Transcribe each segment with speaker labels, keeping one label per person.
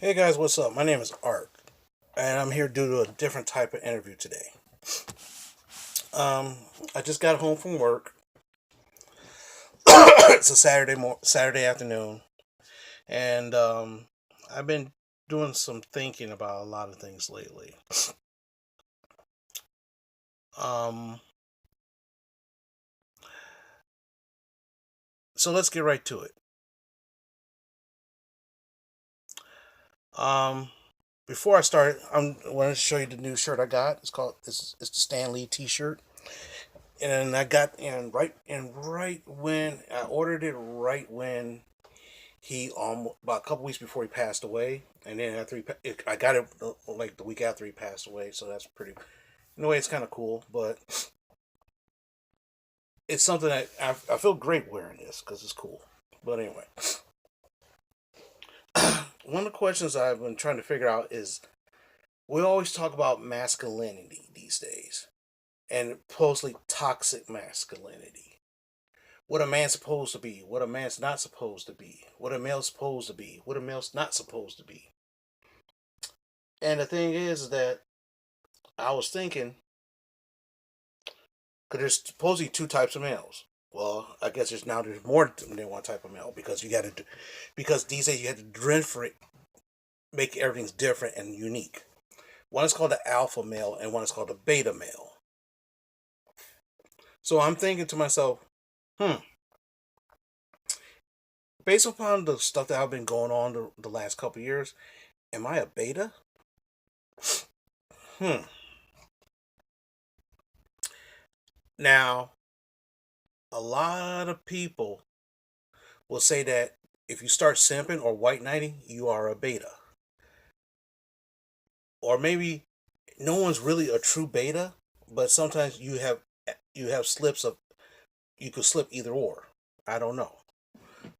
Speaker 1: Hey guys, what's up? My name is Art, and I'm here to do a different type of interview today. Um, I just got home from work. It's a Saturday afternoon, and I've been doing some thinking about a lot of things lately. Um, so let's get right to it. Um, Before I start, I want to show you the new shirt I got. It's the Stan Lee T-shirt, and I got right when I ordered it, right when he about a couple weeks before he passed away, and then I got it like the week after he passed away. So that's pretty. In a way, it's kind of cool, but it's something that I feel great wearing this because it's cool. But anyway, one of the questions I've been trying to figure out is we always talk about masculinity these days, and supposedly toxic masculinity. What a man's supposed to be, what a man's not supposed to be, what a male's supposed to be, what a male's not supposed to be. And the thing is that I was thinking, because there's supposedly two types of males. Well, I guess there's more than one type of male because you got to, because these days you have to different, make everything's different and unique. One is called the alpha male and one is called the beta male. So I'm thinking to myself, hmm, based upon the stuff that I've been going on the last couple of years, am I a beta? Hmm. Now, a lot of people will say that if you start simping or white knighting, you are a beta. Or maybe no one's really a true beta, but sometimes you have slips of you could slip either or. I don't know.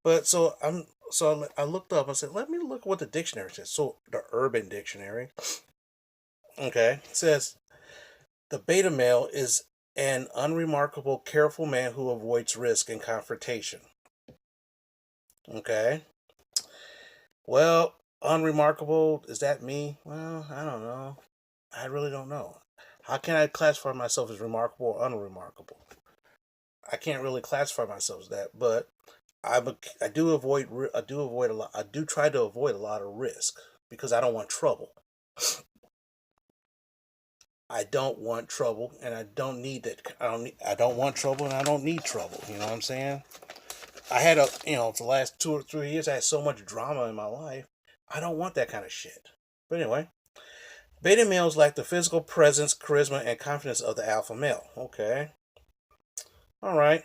Speaker 1: But I looked up. I said, let me look what the dictionary says. So the Urban Dictionary, okay, says the beta male is an unremarkable, careful man who avoids risk and confrontation. Okay. Well, unremarkable, is that me? Well, I don't know. I really don't know. How can I classify myself as remarkable or unremarkable? I can't really classify myself as that, but I do avoid a lot. I do try to avoid a lot of risk because I don't want trouble. I don't want trouble, and I don't need that. I don't want trouble, and I don't need trouble. You know what I'm saying? I had for the last 2 or 3 years, I had so much drama in my life. I don't want that kind of shit. But anyway, beta males lack the physical presence, charisma, and confidence of the alpha male. Okay, all right,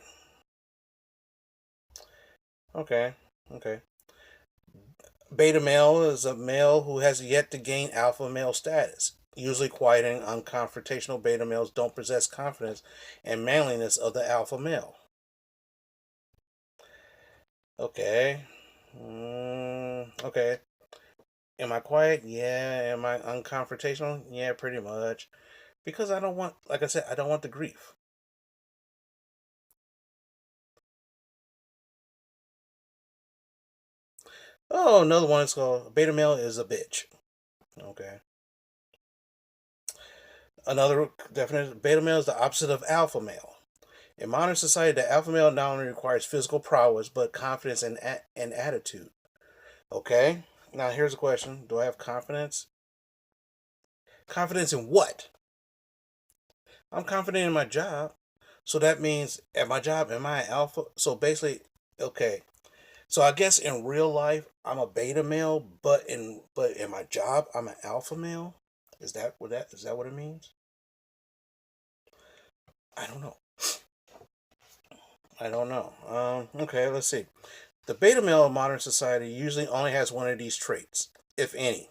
Speaker 1: okay, okay. Beta male is a male who has yet to gain alpha male status. Usually quiet and unconfrontational, beta males don't possess confidence and manliness of the alpha male. Okay. Okay. Am I quiet? Yeah. Am I unconfrontational? Yeah, pretty much. Because I don't want, like I said, I don't want the grief. Oh, another one is called beta male is a bitch. Okay. Another definition, beta male is the opposite of alpha male. In modern society, the alpha male not only requires physical prowess, but confidence and attitude. Okay? Now, here's a question. Do I have confidence? Confidence in what? I'm confident in my job. So that means at my job, am I an alpha? So basically, okay. So I guess in real life, I'm a beta male, but in my job, I'm an alpha male. Is that what it means? I don't know. I don't know. Okay, let's see. The beta male of modern society usually only has one of these traits, if any.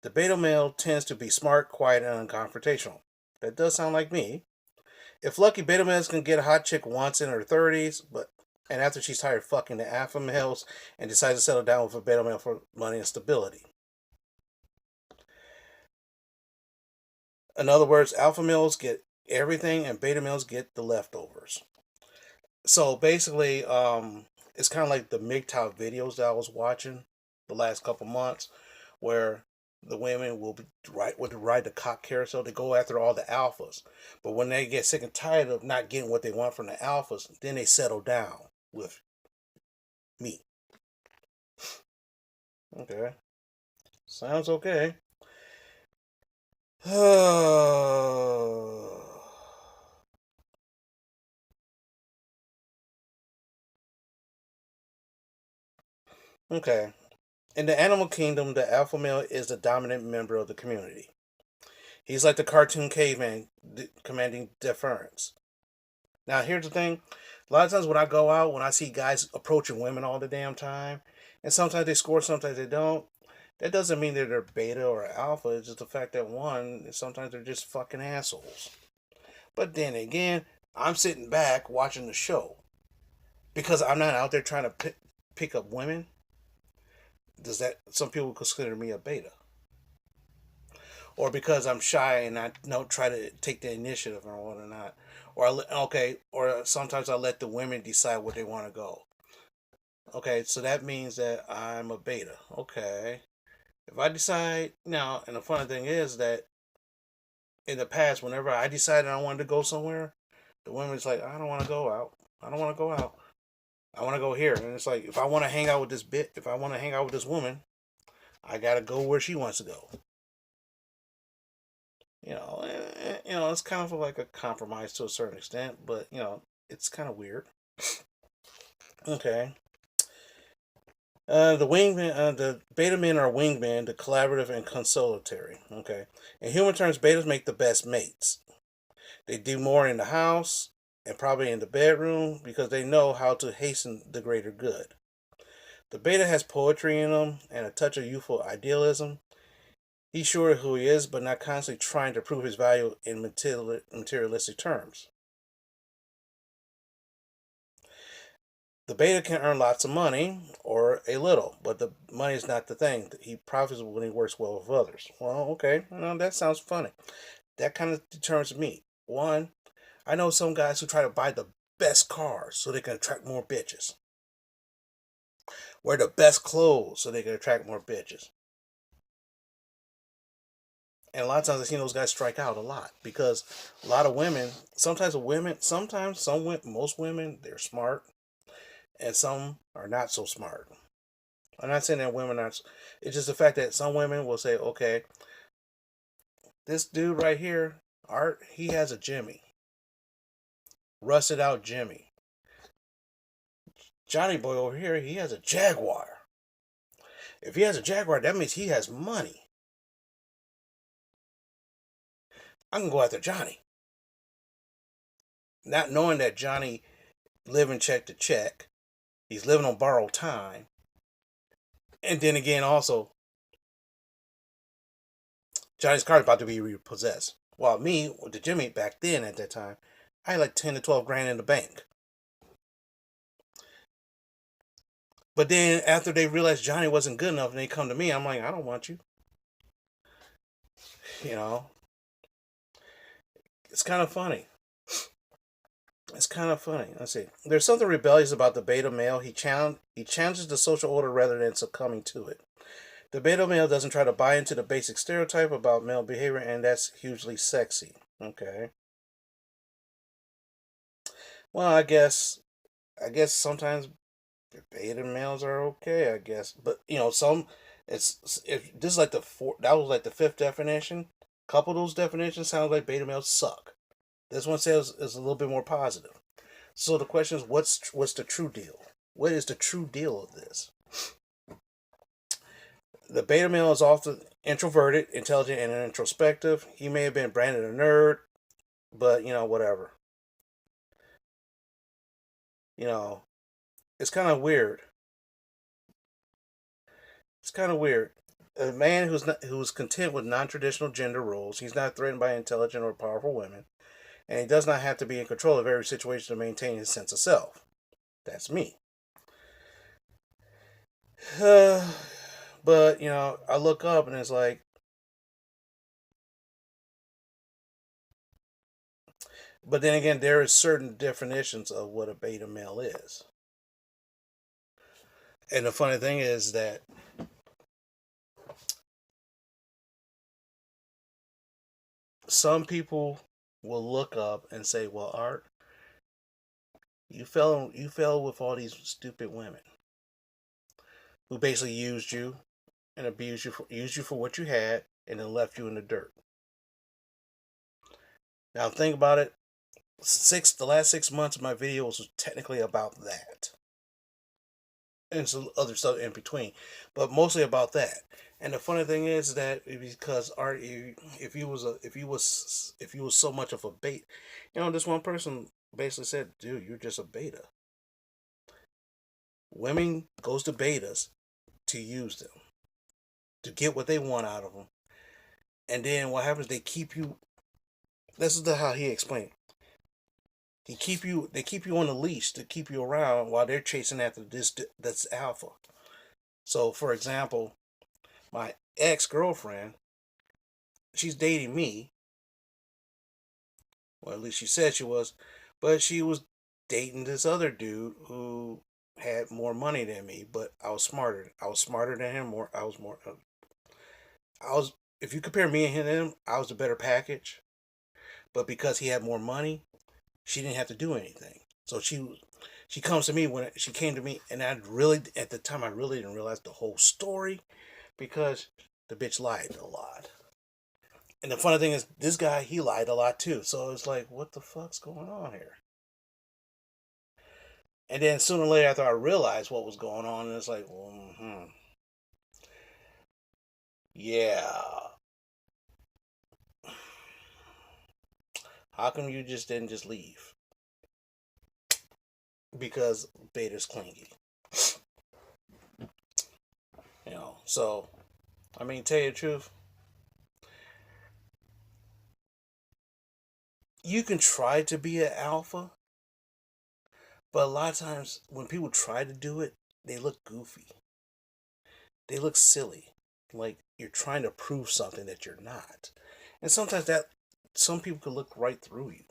Speaker 1: The beta male tends to be smart, quiet, and unconfrontational. That does sound like me. If lucky, beta males can get a hot chick once in her 30s, but and after she's tired of fucking the alpha males and decides to settle down with a beta male for money and stability. In other words, alpha males get everything and beta males get the leftovers. So basically, it's kind of like the MGTOW videos that I was watching the last couple months, where the women will be would ride the cock carousel. They go after all the alphas, but when they get sick and tired of not getting what they want from the alphas, then they settle down with me. Okay, sounds okay. Okay. In the animal kingdom, the alpha male is the dominant member of the community. He's like the cartoon caveman commanding deference. Now, here's the thing. A lot of times when I go out, when I see guys approaching women all the damn time, and sometimes they score, sometimes they don't, that doesn't mean that they're beta or alpha. It's just the fact that one, sometimes they're just fucking assholes. But then again, I'm sitting back watching the show because I'm not out there trying to pick up women. Does that some people consider me a beta? Or because I'm shy and I don't try to take the initiative or whatnot, or okay, or sometimes I let the women decide where they want to go. Okay, so that means that I'm a beta. Okay, if I decide now, and the funny thing is that in the past, whenever I decided I wanted to go somewhere, the women's like, I don't want to go out. I don't want to go out. I want to go here, and it's like if I want to hang out with this if I want to hang out with this woman, I gotta go where she wants to go. It's kind of like a compromise to a certain extent, but it's kind of weird. Okay. The beta men are wingmen, the collaborative and consolatory. Okay. In human terms, betas make the best mates. They do more in the house and probably in the bedroom because they know how to hasten the greater good. The beta has poetry in him and a touch of youthful idealism. He's sure who he is, but not constantly trying to prove his value in materialistic terms. The beta can earn lots of money or a little, but the money is not the thing. He profits when he works well with others. Well, okay, that sounds funny. That kind of determines me. One, I know some guys who try to buy the best cars so they can attract more bitches. Wear the best clothes so they can attract more bitches. And a lot of times I've seen those guys strike out a lot because a lot of women, sometimes some women, most women, they're smart and some are not so smart. I'm not saying that women aren't. It's just the fact that some women will say, okay, this dude right here, Art, he has a Jimmy. Rusted out Jimmy. Johnny Boy over here, he has a Jaguar. If he has a Jaguar, that means he has money. I can go after Johnny. Not knowing that Johnny living check to check. He's living on borrowed time. And then again, also, Johnny's car is about to be repossessed. While me, with the Jimmy back then at that time, I had like 10 to 12 grand in the bank. But then after they realized Johnny wasn't good enough and they come to me, I'm like, I don't want you. You know, it's kind of funny. It's kind of funny. Let's see. There's something rebellious about the beta male. He challenges the social order rather than succumbing to it. The beta male doesn't try to buy into the basic stereotype about male behavior, and that's hugely sexy. Okay. Well, I guess sometimes beta males are okay. I guess, but some it's if this is like that was like the fifth definition. A couple of those definitions sound like beta males suck. This one says is a little bit more positive. So the question is, what's the true deal? What is the true deal of this? The beta male is often introverted, intelligent, and introspective. He may have been branded a nerd, but whatever. You know, it's kind of weird. It's kind of weird. A man who's content with non-traditional gender roles. He's not threatened by intelligent or powerful women, and he does not have to be in control of every situation to maintain his sense of self. That's me. But I look up and it's like, but then again, there is certain definitions of what a beta male is. And the funny thing is that some people will look up and say, "Well, Art, you fell with all these stupid women who basically used you and used you for what you had, and then left you in the dirt." Now think about it. The last 6 months of my videos was technically about that, and some other stuff in between, but mostly about that. And the funny thing is that because Art, if you was so much of a bait, this one person basically said, "Dude, you're just a beta. Women goes to betas to use them, to get what they want out of them, and then what happens? They keep you." This is how he explained. They keep you on the leash to keep you around while they're chasing after this alpha. So, for example, my ex girlfriend, she's dating me. Well, at least she said she was, but she was dating this other dude who had more money than me. But I was smarter. I was smarter than him. More. I was more. I was. If you compare me and him, I was the better package. But because he had more money, she didn't have to do anything. So she comes to me when she came to me, and I really at the time I really didn't realize the whole story because the bitch lied a lot. And the funny thing is, this guy he lied a lot too. So it's like, what the fuck's going on here? And then sooner or later, after I realized what was going on, it's like, well, yeah. How come you just didn't just leave? Because beta's clingy. So I mean, tell you the truth, you can try to be an alpha, but a lot of times when people try to do it, they look goofy. They look silly. Like you're trying to prove something that you're not. And sometimes that some people could look right through you.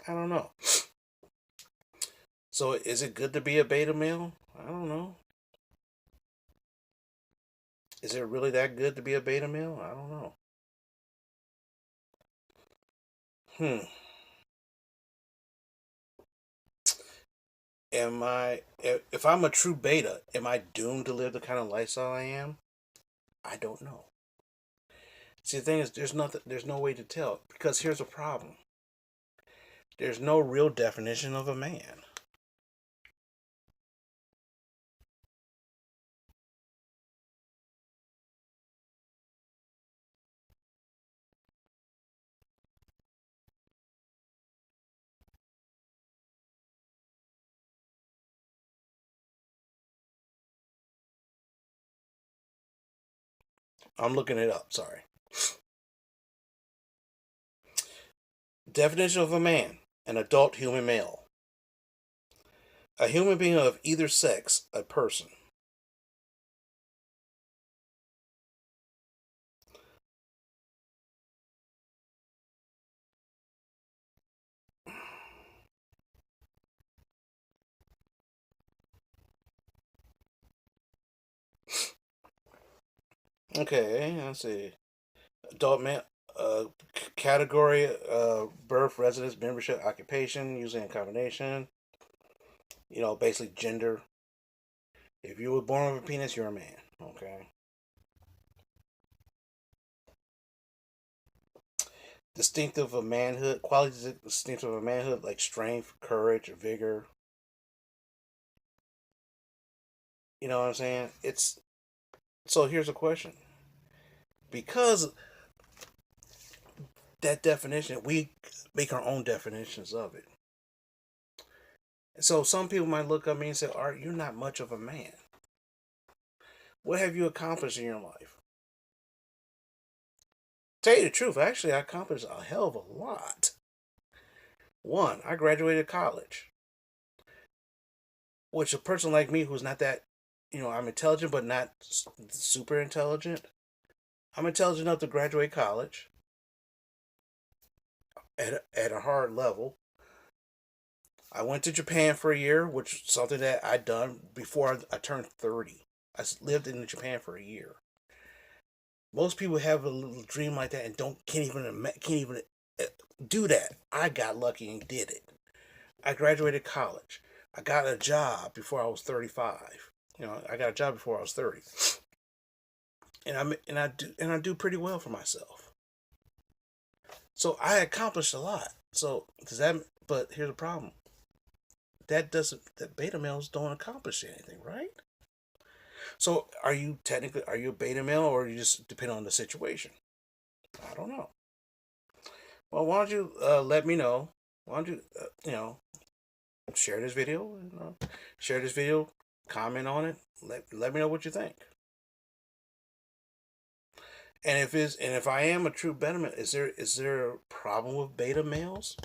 Speaker 1: I don't know. So is it good to be a beta male? I don't know. Is it really that good to be a beta male? I don't know. Hmm. If I'm a true beta, am I doomed to live the kind of lifestyle I am? I don't know. See, the thing is, there's no way to tell because here's a problem. There's no real definition of a man. I'm looking it up. Sorry. Definition of a man: an adult human male, a human being of either sex, a person. Okay, let's see. Adult man, category, birth, residence, membership, occupation, usually in combination. Basically gender. If you were born with a penis, you're a man. Okay. Distinctive of manhood, qualities distinctive of manhood like strength, courage, vigor. You know what I'm saying? It's so here's a question. Because that definition, we make our own definitions of it. So some people might look at me and say, Art, you're not much of a man. What have you accomplished in your life? Tell you the truth, actually, I accomplished a hell of a lot. One, I graduated college, which a person like me who's not that, I'm intelligent but not super intelligent. I'm intelligent enough to graduate college at a hard level. I went to Japan for a year, which is something that I'd done before I turned 30. I lived in Japan for a year. Most people have a little dream like that and can't even do that. I got lucky and did it. I graduated college. I got a job before I was 35. I got a job before I was 30. And I do pretty well for myself. So I accomplished a lot. So does that but here's the problem. That beta males don't accomplish anything, right? So are you a beta male, or are you just depend on the situation? I don't know. Well, why don't you let me know? Why don't you share this video? Share this video, comment on it. Let me know what you think. And if I am a true beta male, is there a problem with beta males?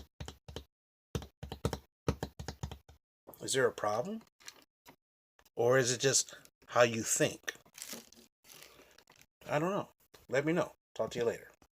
Speaker 1: Is there a problem, or is it just how you think? I don't know. Let me know. Talk to you later.